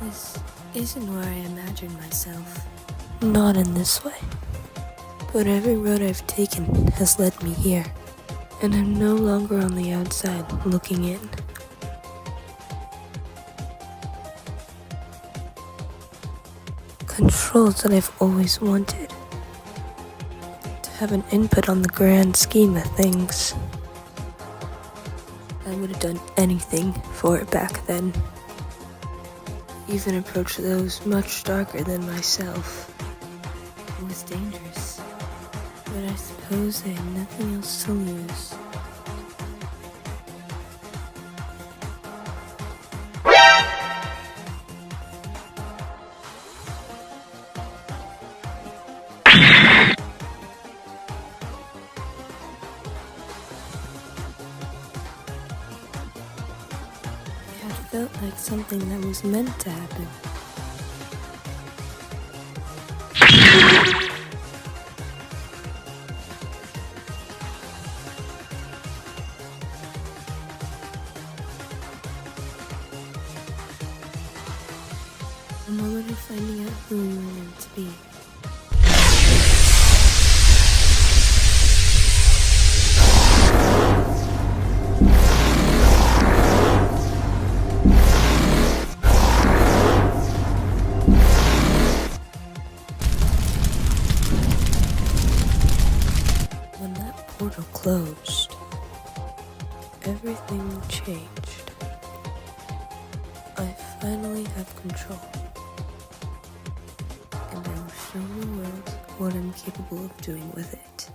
This isn't where I imagined myself. Not in this way. But every road I've taken has led me here. And I'm no longer on the outside looking in. Controls that I've always wanted. To have an input on the grand scheme of things. I would have done anything for it back then. Even approached those much darker than myself. It was dangerous. But I suppose I had nothing else to lose. It had felt like something that was meant to happen. A moment of finding out who we were meant to be. When that portal closed, everything changed. I finally have control. And I will show the world what I'm capable of doing with it.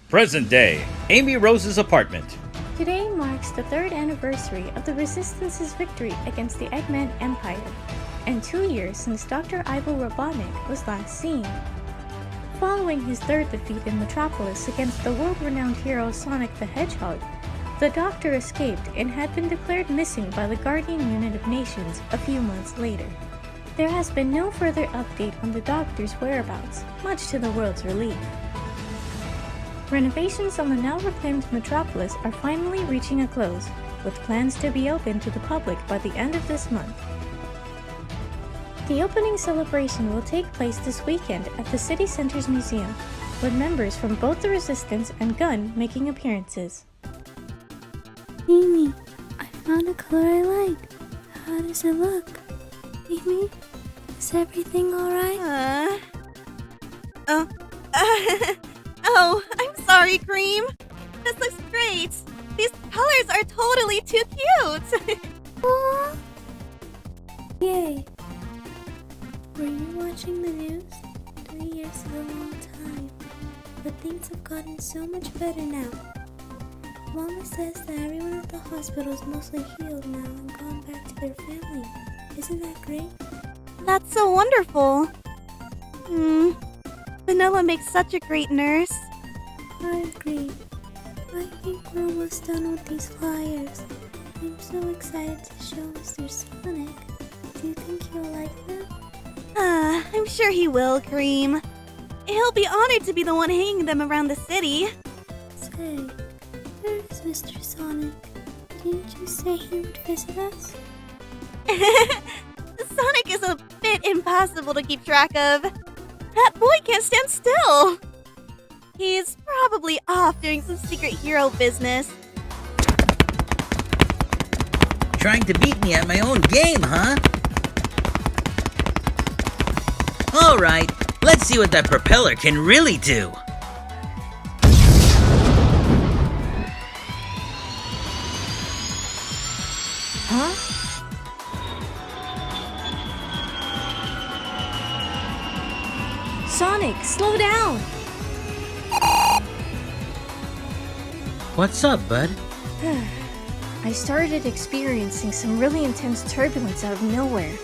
Present day, Amy Rose's apartment. Today marks the 3rd anniversary of the Resistance's victory against the Eggman Empire, and 2 years since Dr. Ivo Robotnik was last seen. Following his 3rd defeat in Metropolis against the world-renowned hero Sonic the Hedgehog, the Doctor escaped and had been declared missing by the Guardian Unit of Nations a few months later. There has been no further update on the Doctor's whereabouts, much to the world's relief. Renovations on the now reclaimed Metropolis are finally reaching a close, with plans to be open to the public by the end of this month. The opening celebration will take place this weekend at the City Center's museum, with members from both the Resistance and Gun making appearances. Amy, I found a color I like. How does it look? Amy, is everything alright? Oh, I'm sorry, Cream. This looks great. These colors are totally too cute. Aww. Yay. Were you watching the news? 3 years is a long time, but things have gotten so much better now. Mama says that everyone at the hospital is mostly healed now and gone back to their family. Isn't that great? That's so wonderful. Vanilla makes such a great nurse. I agree. I think we're almost done with these flyers. I'm so excited to show Mr. Sonic. Do you think he'll like them? I'm sure he will, Cream. He'll be honored to be the one hanging them around the city. Say, where is Mr. Sonic? Didn't you say he would visit us? Sonic is a bit impossible to keep track of. That boy can't stand still. He's probably off doing some secret hero business. Trying to beat me at my own game, huh? Alright, let's see what that propeller can really do. Huh? Sonic, slow down! What's up, bud? I started experiencing some really intense turbulence out of nowhere.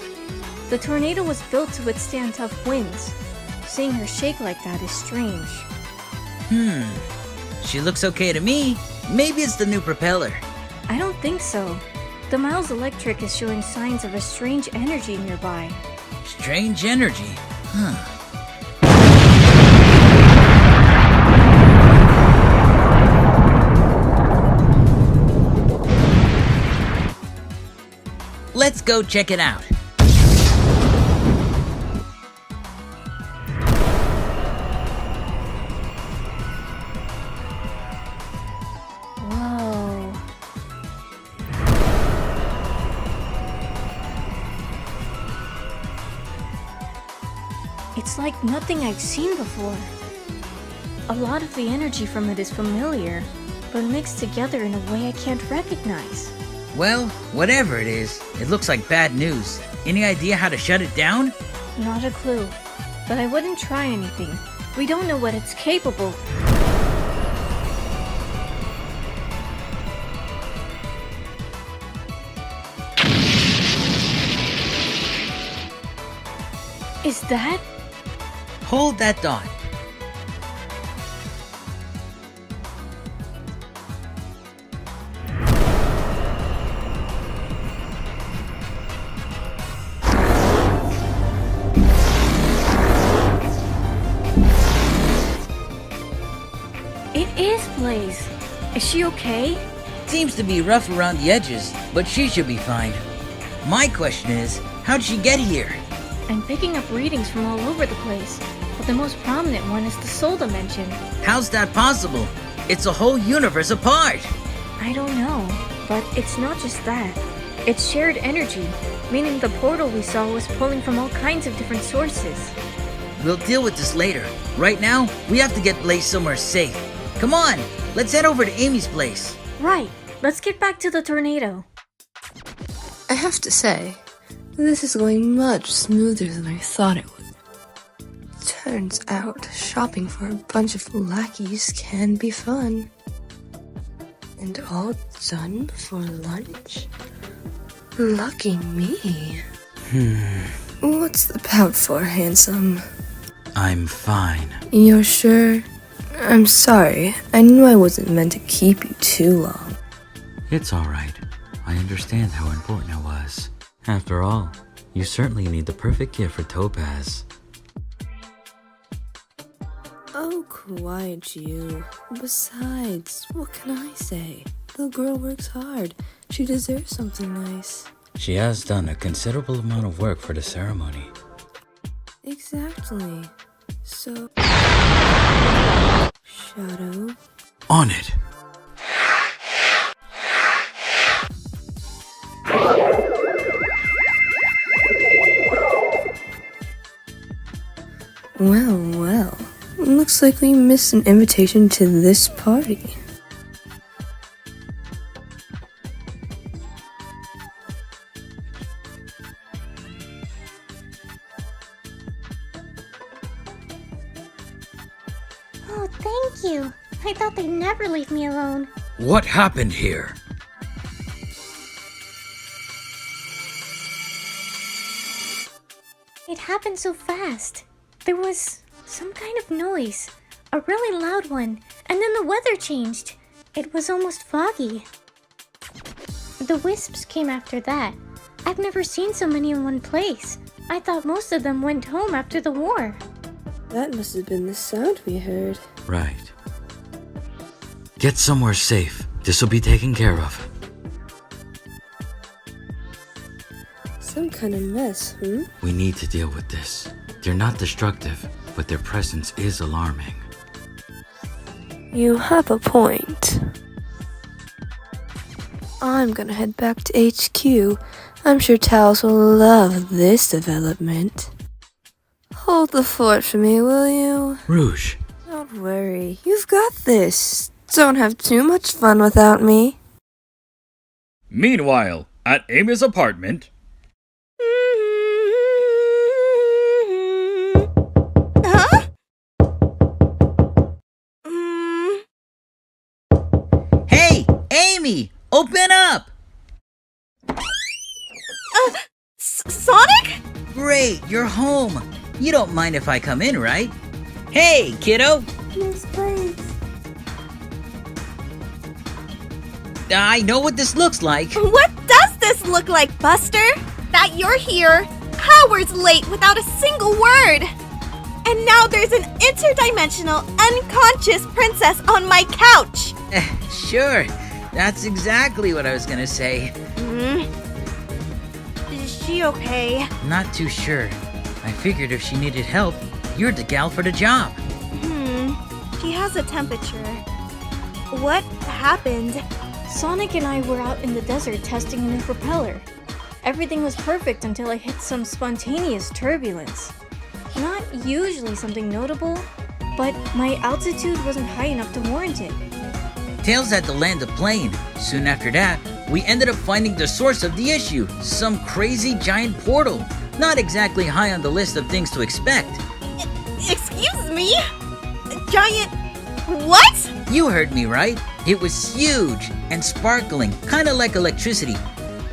The tornado was built to withstand tough winds. Seeing her shake like that is strange. She looks okay to me. Maybe it's the new propeller. I don't think so. The Miles Electric is showing signs of a strange energy nearby. Strange energy. Huh. let's go check it out. Whoa. It's like nothing I've seen before. A lot of the energy from it is familiar, but mixed together in a way I can't recognize. Well, whatever it is, it looks like bad news. Any idea how to shut it down? Not a clue, but I wouldn't try anything. We don't know what it's capable of. Is that? Hold that thought. It is Blaze. Is she okay? Seems to be rough around the edges, but she should be fine. My question is, how'd she get here? I'm picking up readings from all over the place, but the most prominent one is the soul dimension. How's that possible? It's a whole universe apart. I don't know, but it's not just that. It's shared energy, meaning the portal we saw was pulling from all kinds of different sources. We'll deal with this later. Right now, we have to get Blaze somewhere safe. Come on, let's head over to Amy's place. Right, let's get back to the tornado. I have to say, this is going much smoother than I thought it would. Turns out, shopping for a bunch of lackeys can be fun. And all done before lunch? Lucky me. What's the pout for, handsome? I'm fine. You're sure? I'm sorry. I knew I wasn't meant to keep you too long. It's alright. I understand how important it was. After all, you certainly need the perfect gift for Topaz. Oh, quiet you. Besides, what can I say? The girl works hard. She deserves something nice. She has done a considerable amount of work for the ceremony. Exactly. So... Shadow? On it! Well, well. Looks like we missed an invitation to this party. Oh, thank you. I thought they'd never leave me alone. What happened here? It happened so fast. There was some kind of noise, a really loud one, and then the weather changed. It was almost foggy. The wisps came after that. I've never seen so many in one place. I thought most of them went home after the war. That must have been the sound we heard. Right. Get somewhere safe. This'll be taken care of. Some kind of mess, We need to deal with this. They're not destructive, but their presence is alarming. You have a point. I'm gonna head back to HQ. I'm sure Taos will love this development. Hold the fort for me, will you? Rouge. Don't worry, you've got this. Don't have too much fun without me. Meanwhile, at Amy's apartment... Huh? Hey, Amy, open up! Sonic? Great, you're home. You don't mind if I come in, right? Hey, kiddo. Miss Blaze. I know what this looks like. What does this look like, Buster? That you're here, hours late without a single word. And now there's an interdimensional, unconscious princess on my couch. Sure, that's exactly what I was gonna say. she okay? Not too sure. I figured if she needed help, you're the gal for the job. She has a temperature. What happened? Sonic and I were out in the desert testing a new propeller. Everything was perfect until I hit some spontaneous turbulence. Not usually something notable, but my altitude wasn't high enough to warrant it. Tails had to land the plane. Soon after that, we ended up finding the source of the issue, some crazy giant portal. Not exactly high on the list of things to expect. Excuse me? A giant... what? You heard me right. It was huge and sparkling, kind of like electricity.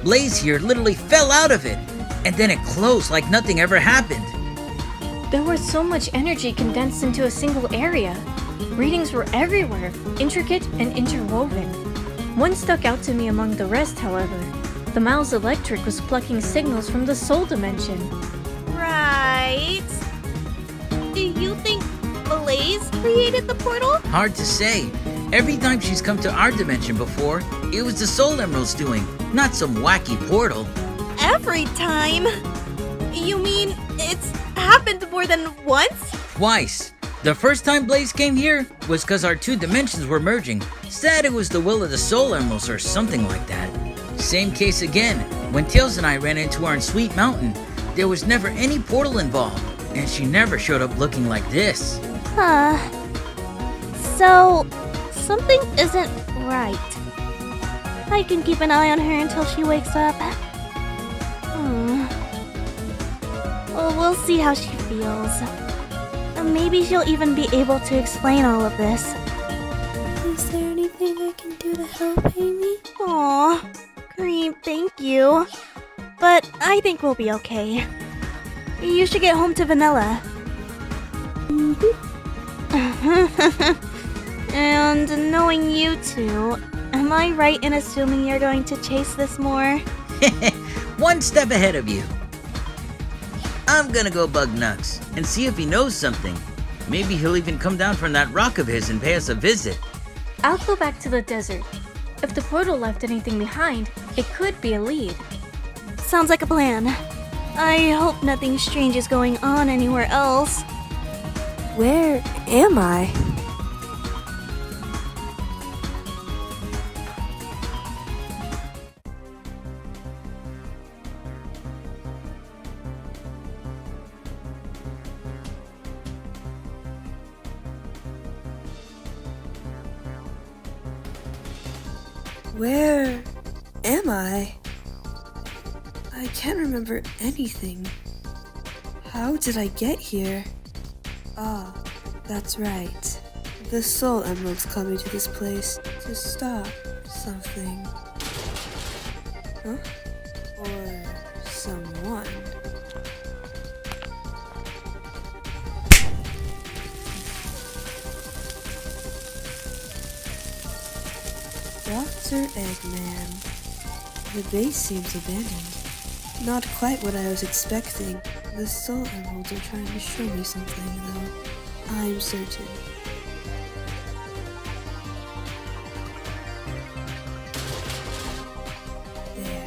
Blaze here literally fell out of it, and then it closed like nothing ever happened. There was so much energy condensed into a single area. Readings were everywhere, intricate and interwoven. One stuck out to me among the rest, however. The Mal's electric was plucking signals from the soul dimension. Right. Do you think Blaze created the portal? Hard to say. Every time she's come to our dimension before, it was the Soul Emerald's doing, not some wacky portal. Every time? You mean it's happened more than once? Twice. The first time Blaze came here was because our two dimensions were merging. Said it was the will of the Soul Emeralds or something like that. Same case again, when Tails and I ran into her in Sweet Mountain. There was never any portal involved, and she never showed up looking like this. Huh. So, something isn't right. I can keep an eye on her until she wakes up. Well, we'll see how she feels. Maybe she'll even be able to explain all of this. Is there anything I can do to help, Amy? Aw, Cream, thank you. But I think we'll be okay. You should get home to Vanilla. And knowing you two, am I right in assuming you're going to chase this more? One step ahead of you. I'm gonna go bug Nux and see if he knows something. Maybe he'll even come down from that rock of his and pay us a visit. I'll go back to the desert. If the portal left anything behind, it could be a lead. Sounds like a plan. I hope nothing strange is going on anywhere else. Where am I? Where am I? I can't remember anything. How did I get here? Ah, that's right. The Soul Emeralds called me to this place to stop something. Huh? Or someone. Dr. Eggman. The base seems abandoned. Not quite what I was expecting. The Soul Emeralds are trying to show me something, though. I'm certain. There.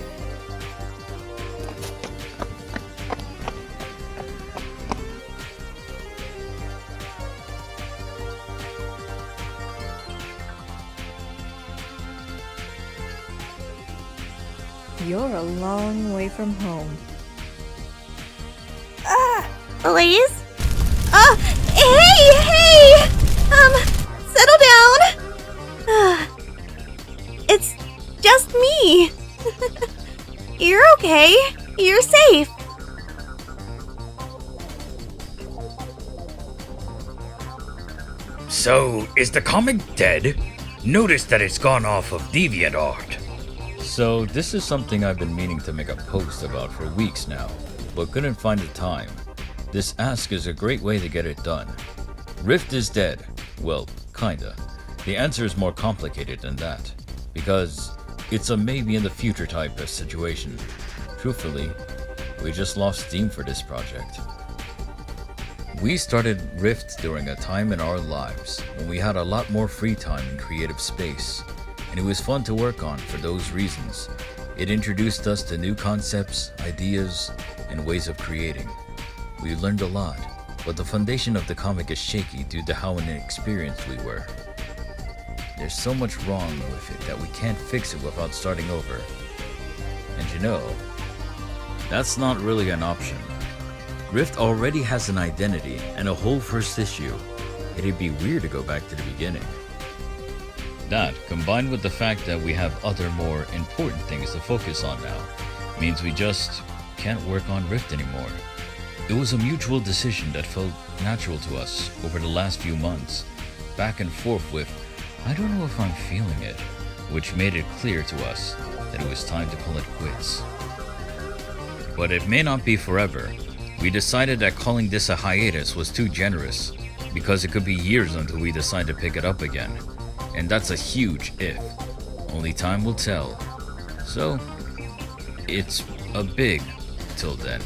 You're a long way from home. Blaze? Hey! Settle down! It's just me. You're okay. You're safe. So, is the comic dead? Notice that it's gone off of DeviantArt. So this is something I've been meaning to make a post about for weeks now, but couldn't find the time. This ask is a great way to get it done. Rift is dead. Well, kinda. The answer is more complicated than that, because it's a maybe in the future type of situation. Truthfully, we just lost steam for this project. We started Rift during a time in our lives when we had a lot more free time and creative space, and it was fun to work on for those reasons. It introduced us to new concepts, ideas, and ways of creating. We learned a lot, but the foundation of the comic is shaky due to how inexperienced we were. There's so much wrong with it that we can't fix it without starting over. And you know, that's not really an option. Rift already has an identity and a whole first issue. It'd be weird to go back to the beginning. That, combined with the fact that we have other more important things to focus on now, means we just can't work on Rift anymore. It was a mutual decision that felt natural to us over the last few months, back and forth with, I don't know if I'm feeling it, which made it clear to us that it was time to call it quits. But it may not be forever. We decided that calling this a hiatus was too generous, because it could be years until we decide to pick it up again. And that's a huge if. Only time will tell. So, it's a big till then.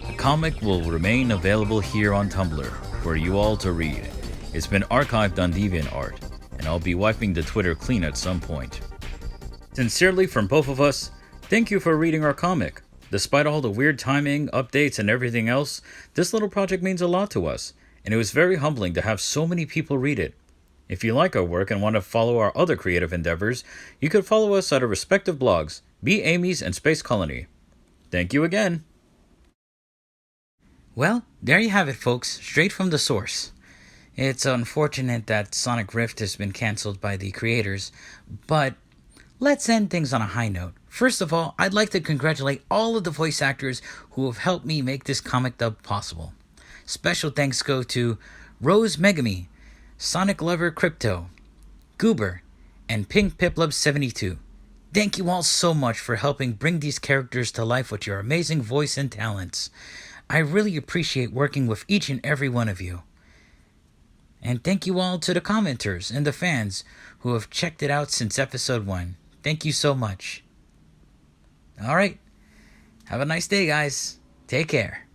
The comic will remain available here on Tumblr for you all to read. It's been archived on DeviantArt, and I'll be wiping the Twitter clean at some point. Sincerely from both of us, thank you for reading our comic. Despite all the weird timing, updates, and everything else, this little project means a lot to us, and it was very humbling to have so many people read it. If you like our work and want to follow our other creative endeavors, you could follow us at our respective blogs, Be Amy's and Space Colony. Thank you again. Well, there you have it, folks, straight from the source. It's unfortunate that Sonic Rift has been cancelled by the creators, but let's end things on a high note. First of all, I'd like to congratulate all of the voice actors who have helped me make this comic dub possible. Special thanks go to Rose Megami, Sonic Lover Crypto, Goober, and Pink Piplub 72. Thank you all so much for helping bring these characters to life with your amazing voice and talents. I really appreciate working with each and every one of you. And thank you all to the commenters and the fans who have checked it out since episode 1. Thank you so much. Alright, have a nice day, guys. Take care.